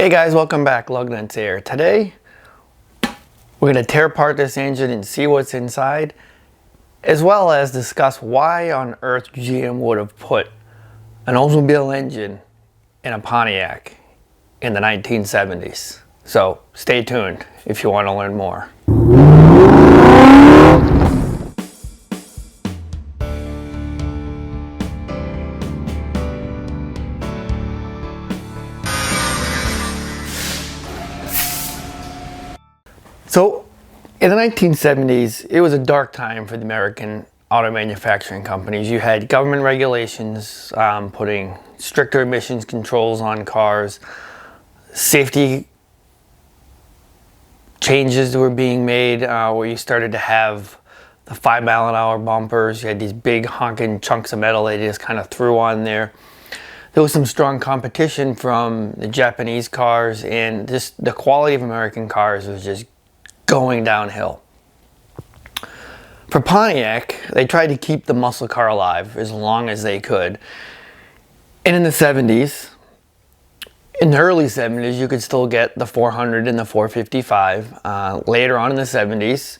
Hey guys, welcome back. Lugnuts here. Today we're going to tear apart this engine and see what's inside, as well as discuss why on earth GM would have put an Oldsmobile engine in a Pontiac in the 1970s. So stay tuned if you want to learn more. So, in the 1970s, it was a dark time for the American auto manufacturing companies. You had government regulations putting stricter emissions controls on cars. Safety changes were being made where you started to have the 5-mile-an-hour bumpers. You had these big honking chunks of metal they just kind of threw on there. There was some strong competition from the Japanese cars, and just the quality of American cars was just going downhill. For Pontiac, they tried to keep the muscle car alive as long as they could. And in the 70s, in the early 70s, you could still get the 400 and the 455. Later on in the 70s,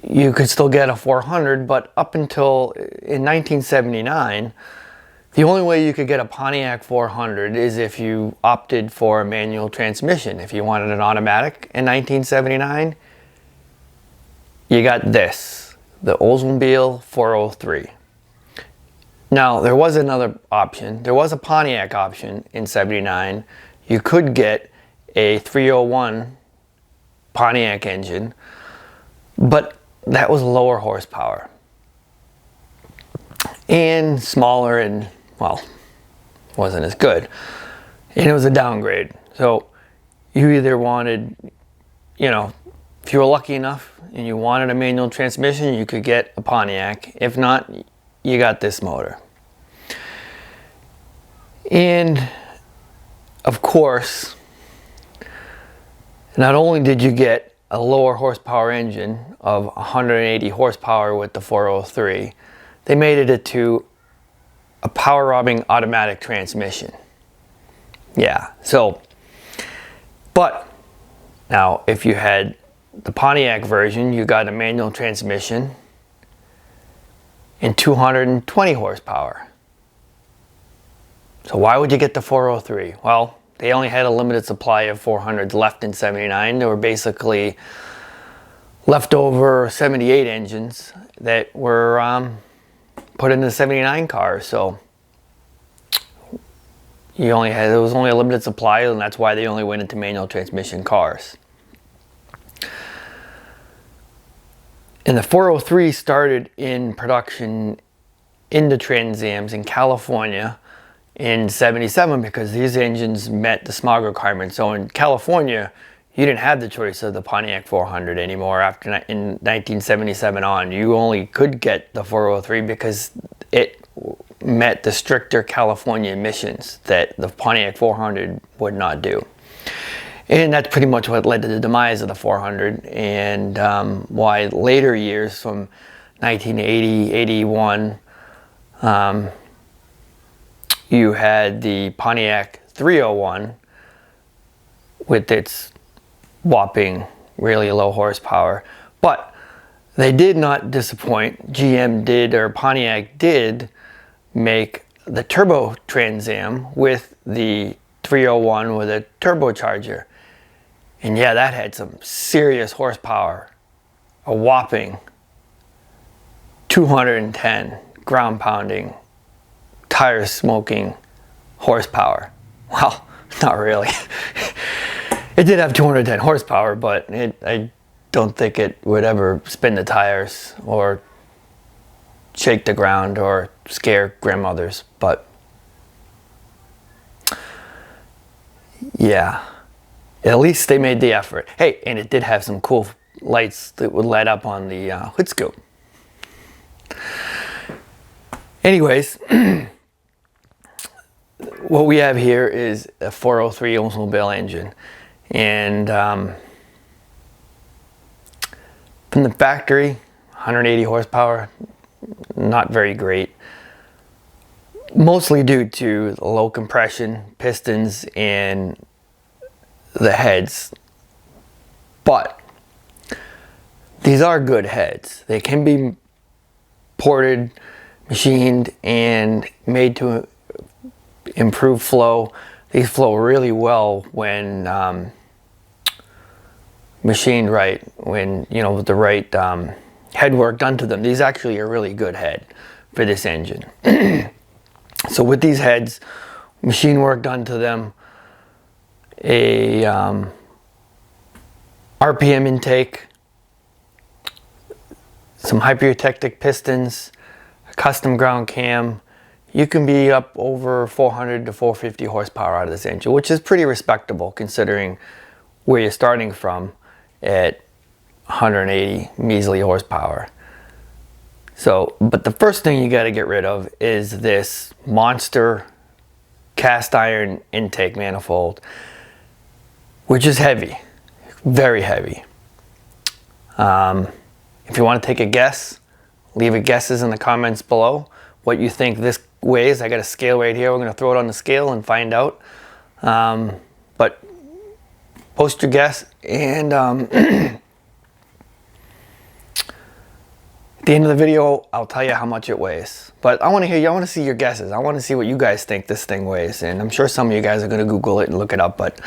you could still get a 400, but up until in 1979, the only way you could get a Pontiac 400 is if you opted for a manual transmission. If you wanted an automatic in 1979, you got this, the Oldsmobile 403. Now, there was another option. There was a Pontiac option in 79. You could get a 301 Pontiac engine, but that was lower horsepower and smaller and, well, wasn't as good. And it was a downgrade. So you either wanted, if you were lucky enough and you wanted a manual transmission, you could get a Pontiac. If not, you got this motor. And of course, not only did you get a lower horsepower engine of 180 horsepower with the 403, they made it into a power robbing automatic transmission. Yeah, so, but now if you had the Pontiac version, you got a manual transmission and 220 horsepower. So why would you get the 403? Well, they only had a limited supply of 400s left in 79. They were basically leftover 78 engines that were put into 79 cars. So there was only a limited supply, and that's why they only went into manual transmission cars. And the 403 started in production in the Trans Ams in California in 77 because these engines met the smog requirements. So in California, you didn't have the choice of the Pontiac 400 anymore in 1977 on. You only could get the 403 because it met the stricter California emissions that the Pontiac 400 would not do. And that's pretty much what led to the demise of the 400 and why later years from 1980, 81, you had the Pontiac 301 with its whopping really low horsepower. But they did not disappoint. GM did, or Pontiac did, make the turbo Trans Am with the 301 with a turbocharger. And yeah, that had some serious horsepower. A whopping 210 ground pounding, tire smoking horsepower. Well, not really. It did have 210 horsepower, but I don't think it would ever spin the tires or shake the ground or scare grandmothers. But yeah, at least they made the effort. Hey, and it did have some cool lights that would light up on the hood scoop. Anyways, what we have here is a 403 Oldsmobile engine. And from the factory, 180 horsepower, not very great. Mostly due to the low compression, pistons, and the heads, but these are good heads. They can be ported, machined, and made to improve flow. These flow really well when machined right, when, you know, with the right head work done to them. These actually are really good head for this engine. So with these heads, machine work done to them, a RPM intake, some hypertectic pistons, a custom ground cam, you can be up over 400 to 450 horsepower out of this engine, which is pretty respectable considering where you're starting from at 180 measly horsepower. So, but the first thing you got to get rid of is this monster cast iron intake manifold, which is heavy, very heavy. If you want to take a guess, leave a guesses in the comments below what you think this weighs. I got a scale right here. We're going to throw it on the scale and find out. But post your guess, and at the end of the video, I'll tell you how much it weighs. But I want to hear you. I want to see your guesses. I want to see what you guys think this thing weighs. And I'm sure some of you guys are going to Google it and look it up. But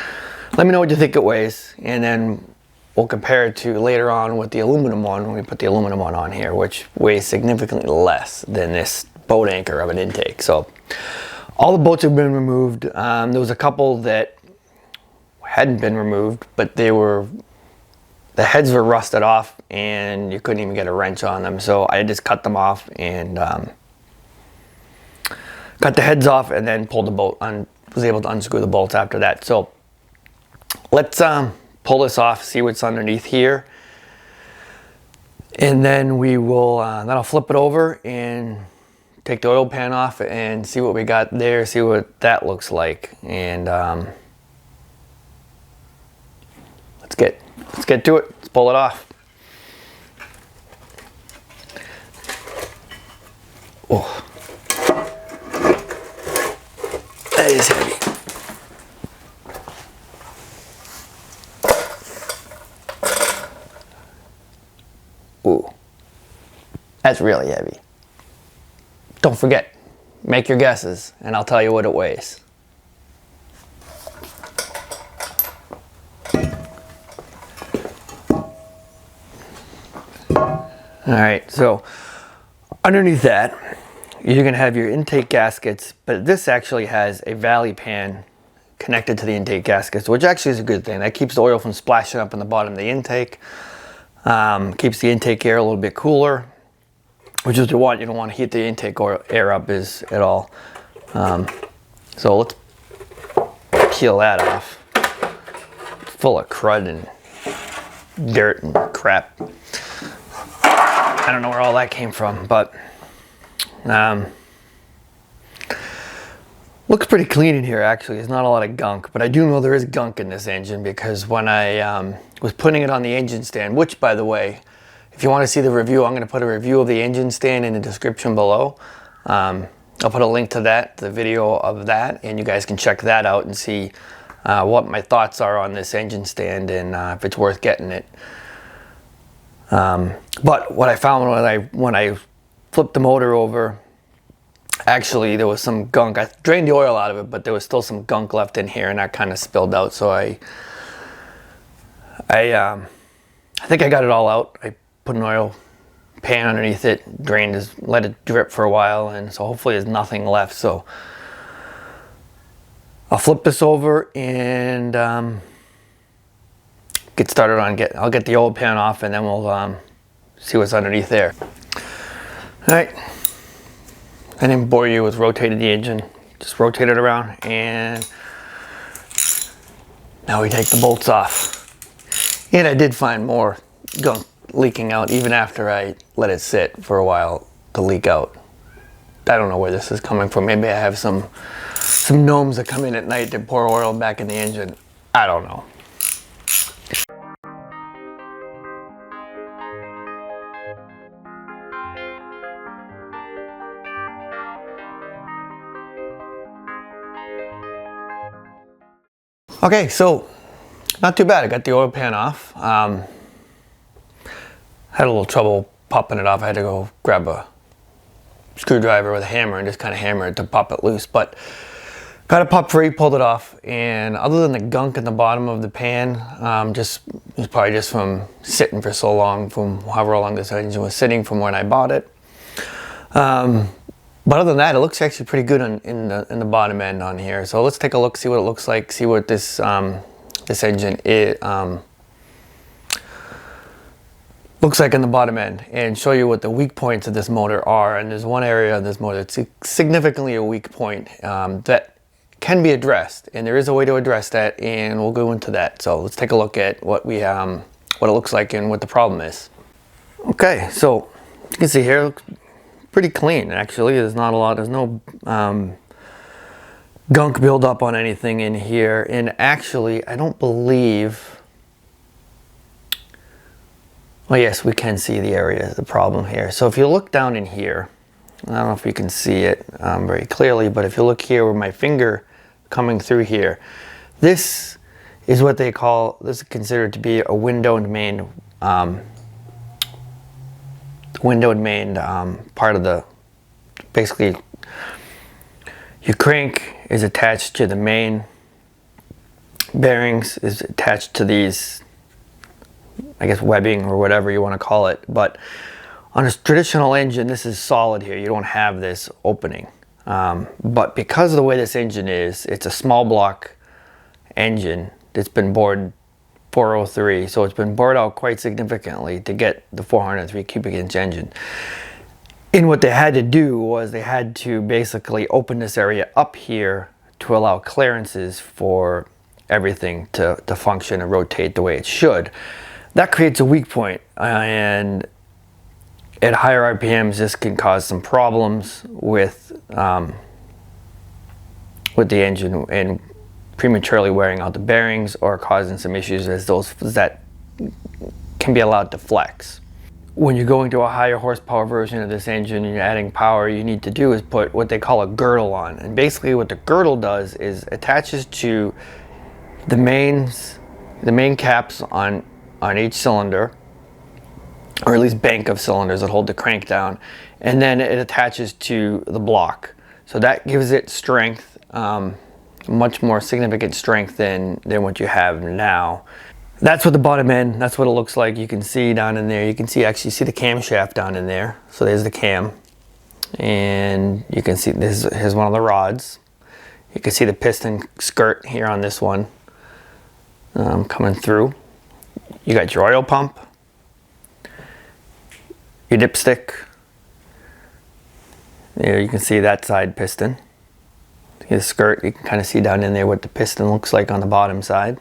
let me know what you think it weighs, and then we'll compare it to later on with the aluminum one when we put the aluminum one on here, which weighs significantly less than this boat anchor of an intake. So all the bolts have been removed. There was a couple that hadn't been removed, but the heads were rusted off and you couldn't even get a wrench on them. So I just cut them off and cut the heads off, and then pulled the bolt on, was able to unscrew the bolts after that. So let's pull this off, see what's underneath here, and then we will then I'll flip it over and take the oil pan off and see what we got there, see what that looks like. And let's get to it. Let's pull it off. Oh, that is heavy. Ooh, that's really heavy. Don't forget, make your guesses and I'll tell you what it weighs. Alright, so underneath that, you're going to have your intake gaskets, but this actually has a valley pan connected to the intake gaskets, which actually is a good thing. That keeps the oil from splashing up in the bottom of the intake. Keeps the intake air a little bit cooler, which is what you want. You don't want to heat the intake air up at all. So let's peel that off. It's full of crud and dirt and crap. I don't know where all that came from, but looks pretty clean in here actually. There's not a lot of gunk, but I do know there is gunk in this engine because when I was putting it on the engine stand, which by the way, if you want to see the review, I'm going to put a review of the engine stand in the description below. I'll put a link to that, the video of that, and you guys can check that out and see what my thoughts are on this engine stand and if it's worth getting it. But what I found when I flipped the motor over, actually there was some gunk. I drained the oil out of it, but there was still some gunk left in here, and that kind of spilled out. So I think I got it all out. I put an oil pan underneath it, drained it, let it drip for a while, and so hopefully there's nothing left. So I'll flip this over and get started on I'll get the old pan off, and then we'll see what's underneath there. All right, I didn't bore you with rotating the engine, just rotate it around, and now we take the bolts off. And I did find more gunk leaking out even after I let it sit for a while to leak out. I don't know where this is coming from. Maybe I have some gnomes that come in at night to pour oil back in the engine. I don't know. Okay, so Not too bad. I got the oil pan off. Had a little trouble popping it off. I had to go grab a screwdriver with a hammer and just kind of hammer it to pop it loose, but got it pop free, pulled it off, and other than the gunk in the bottom of the pan, it was probably just from sitting for so long, from however long this engine was sitting from when I bought it. But other than that, it looks actually pretty good in the bottom end on here. So let's take a look, see what it looks like, see what this this engine looks like in the bottom end, and show you what the weak points of this motor are. And there's one area of this motor that's significantly a weak point that can be addressed, and there is a way to address that, and we'll go into that. So let's take a look at what it looks like and what the problem is. Okay, so you can see here, it looks pretty clean actually. There's not a lot, there's no gunk buildup on anything in here, and actually I don't believe, well, yes, we can see the area of the problem here. So if you look down in here, I don't know if you can see it very clearly, but if you look here where my finger coming through here, this is what they call, this is considered to be a windowed main part of the, basically your crank is attached to the main bearings, is attached to these, I guess, webbing or whatever you want to call it. But on a traditional engine, this is solid here. You don't have this opening. But because of the way this engine is, it's a small block engine that's been bored 403, so it's been bored out quite significantly to get the 403 cubic inch engine. And what they had to do was they had to basically open this area up here to allow clearances for everything to function and rotate the way it should. That creates a weak point, and at higher RPMs this can cause some problems with the engine and prematurely wearing out the bearings, or causing some issues as those that can be allowed to flex. When you're going to a higher horsepower version of this engine and you're adding power, you need to do is put what they call a girdle on. And basically what the girdle does is attaches to the main caps on each cylinder, or at least bank of cylinders that hold the crank down, and then it attaches to the block. So that gives it strength, much more significant strength than what you have now. That's what the bottom end, that's what it looks like. You can see down in there, you can see, actually see the camshaft down in there. So there's the cam, and you can see here's one of the rods. You can see the piston skirt here on this one coming through. You got your oil pump, your dipstick. There you can see that side piston. The skirt, you can kind of see down in there what the piston looks like on the bottom side.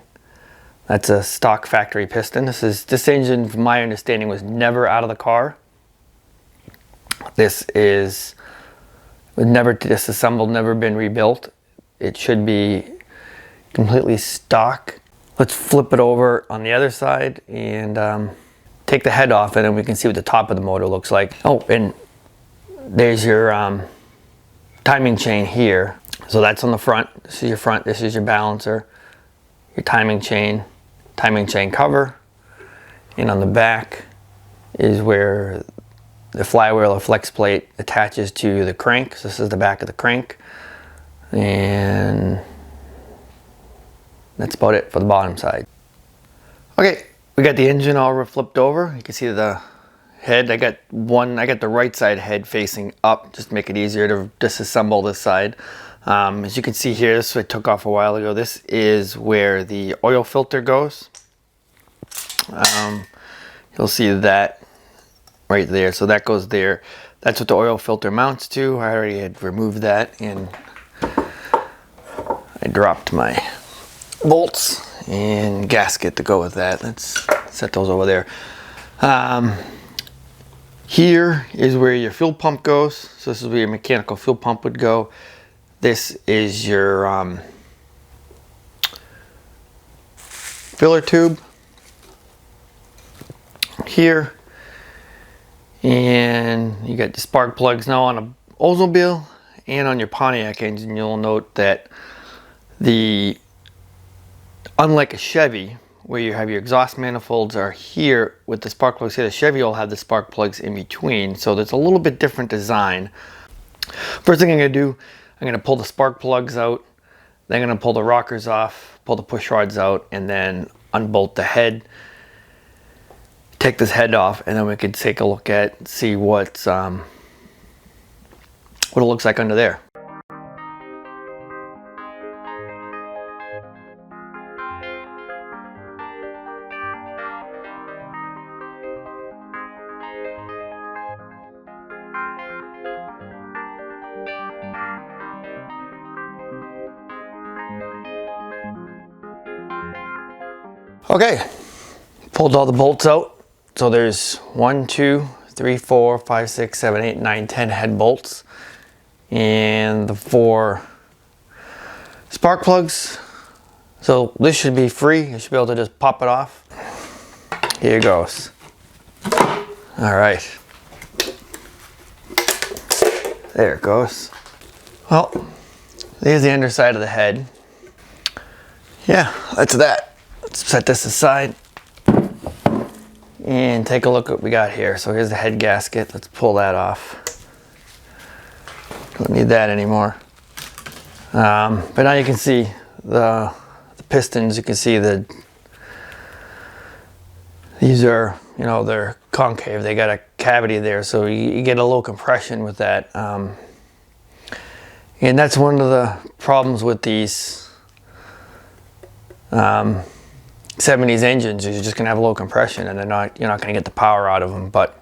That's a stock factory piston. This engine, from my understanding, was never out of the car. This was never disassembled, never been rebuilt. It should be completely stock. Let's flip it over on the other side and take the head off, and then we can see what the top of the motor looks like. Oh, and there's your timing chain here. So that's on the front. This is your front, this is your balancer, your timing chain cover, and on the back is where the flywheel or flex plate attaches to the crank. So this is the back of the crank, and that's about it for the bottom side. Okay, we got the engine all flipped over. You can see the head. I got the right side head facing up just to make it easier to disassemble this side. As you can see here, this I took off a while ago. This is where the oil filter goes. You'll see that right there. So that goes there. That's what the oil filter mounts to. I already had removed that, and I dropped my bolts and gasket to go with that. Let's set those over there. Here is where your fuel pump goes. So this is where your mechanical fuel pump would go. This is your filler tube here, and you got the spark plugs. Now on a Oldsmobile and on your Pontiac engine, you'll note that unlike a Chevy, where you have your exhaust manifolds are here with the spark plugs here. The Chevy will have the spark plugs in between, so there's a little bit different design. First thing I'm going to do, I'm going to pull the spark plugs out, then I'm going to pull the rockers off, pull the push rods out, and then unbolt the head. Take this head off, and then we can take a look at, see what it looks like under there. Okay, pulled all the bolts out. So there's 1, 2, 3, 4, 5, 6, 7, 8, 9, 10 head bolts and the 4 spark plugs. So this should be free. You should be able to just pop it off. Here it goes. All right. There it goes. Well, there's the underside of the head. Yeah, that's that. Let's set this aside and take a look at what we got here. So here's the head gasket. Let's pull that off. Don't need that anymore. But now you can see the pistons. You can see these are, you know, they're concave. They got a cavity there, so you get a low compression with that. And that's one of the problems with these 70s engines, is you're just gonna have low compression, and you're not gonna get the power out of them. But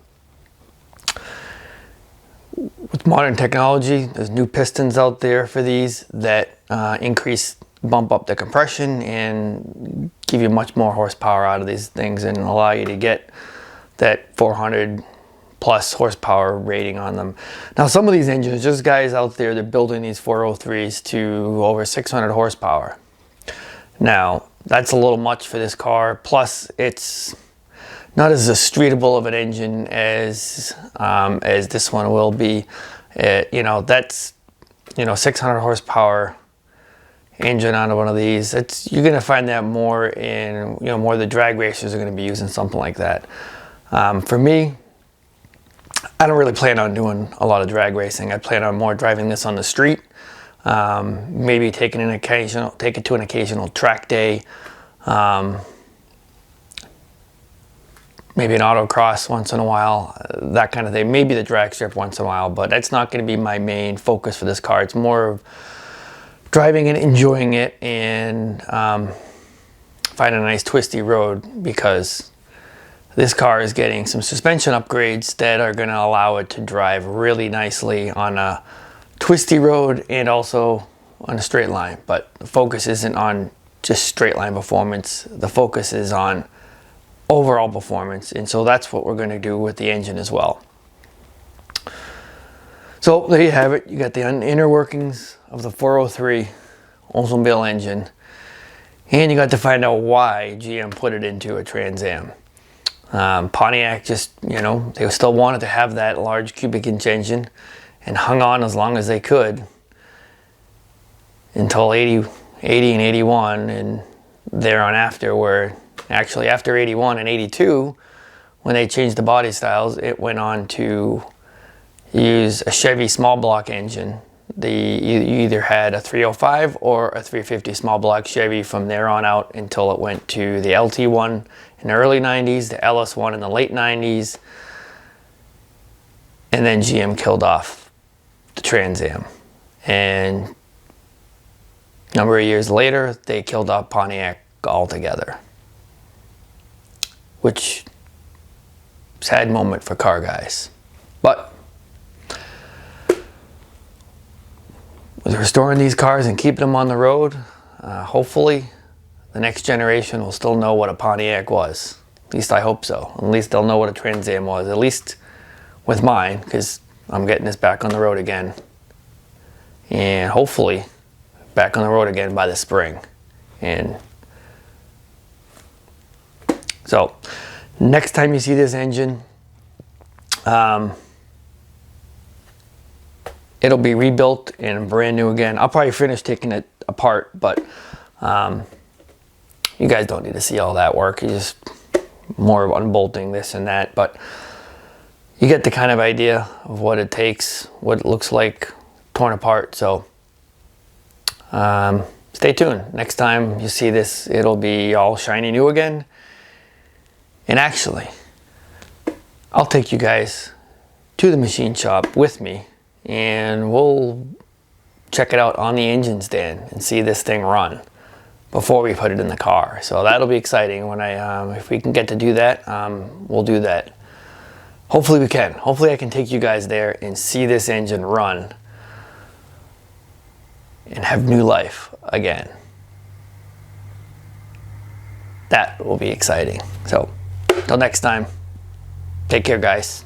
with modern technology, there's new pistons out there for these that bump up the compression and give you much more horsepower out of these things, and allow you to get that 400 plus horsepower rating on them. Now, some of these engines, just guys out there, they're building these 403s to over 600 horsepower. Now, that's a little much for this car. Plus, it's not as streetable of an engine as this one will be. That's 600 horsepower engine on one of these. You're gonna find that more in more of the drag racers are gonna be using something like that. For me, I don't really plan on doing a lot of drag racing. I plan on more driving this on the street. Maybe take it to an occasional track day, maybe an autocross once in a while, that kind of thing. Maybe the drag strip once in a while, but that's not going to be my main focus for this car. It's more of driving it, enjoying it, and finding a nice twisty road, because this car is getting some suspension upgrades that are going to allow it to drive really nicely on a twisty road and also on a straight line. But the focus isn't on just straight line performance. The focus is on overall performance, and so that's what we're going to do with the engine as well. So there you have it. You got the inner workings of the 403 Oldsmobile engine, and you got to find out why GM put it into a Trans Am. Pontiac just, they still wanted to have that large cubic inch engine, and hung on as long as they could until 80 and 81 and there on after, where actually after 81 and 82, when they changed the body styles, it went on to use a Chevy small block engine. You either had a 305 or a 350 small block Chevy from there on out, until it went to the LT1 in the early 90s, the LS1 in the late 90s, and then GM killed off the Trans Am. And a number of years later, they killed off Pontiac altogether, which is a sad moment for car guys. But with restoring these cars and keeping them on the road, hopefully the next generation will still know what a Pontiac was. At least I hope so. At least they'll know what a Trans Am was, at least with mine, because I'm getting this back on the road again, and hopefully back on the road again by the spring. And so next time you see this engine, it'll be rebuilt and brand new again. I'll probably finish taking it apart, but you guys don't need to see all that work. You just more of unbolting this and that, but you get the kind of idea of what it takes, what it looks like torn apart. So stay tuned. Next time you see this, it'll be all shiny new again. And actually, I'll take you guys to the machine shop with me, and we'll check it out on the engine stand and see this thing run before we put it in the car. So that'll be exciting. When if we can get to do that, we'll do that. Hopefully we can. Hopefully I can take you guys there and see this engine run and have new life again. That will be exciting. So, till next time, take care, guys.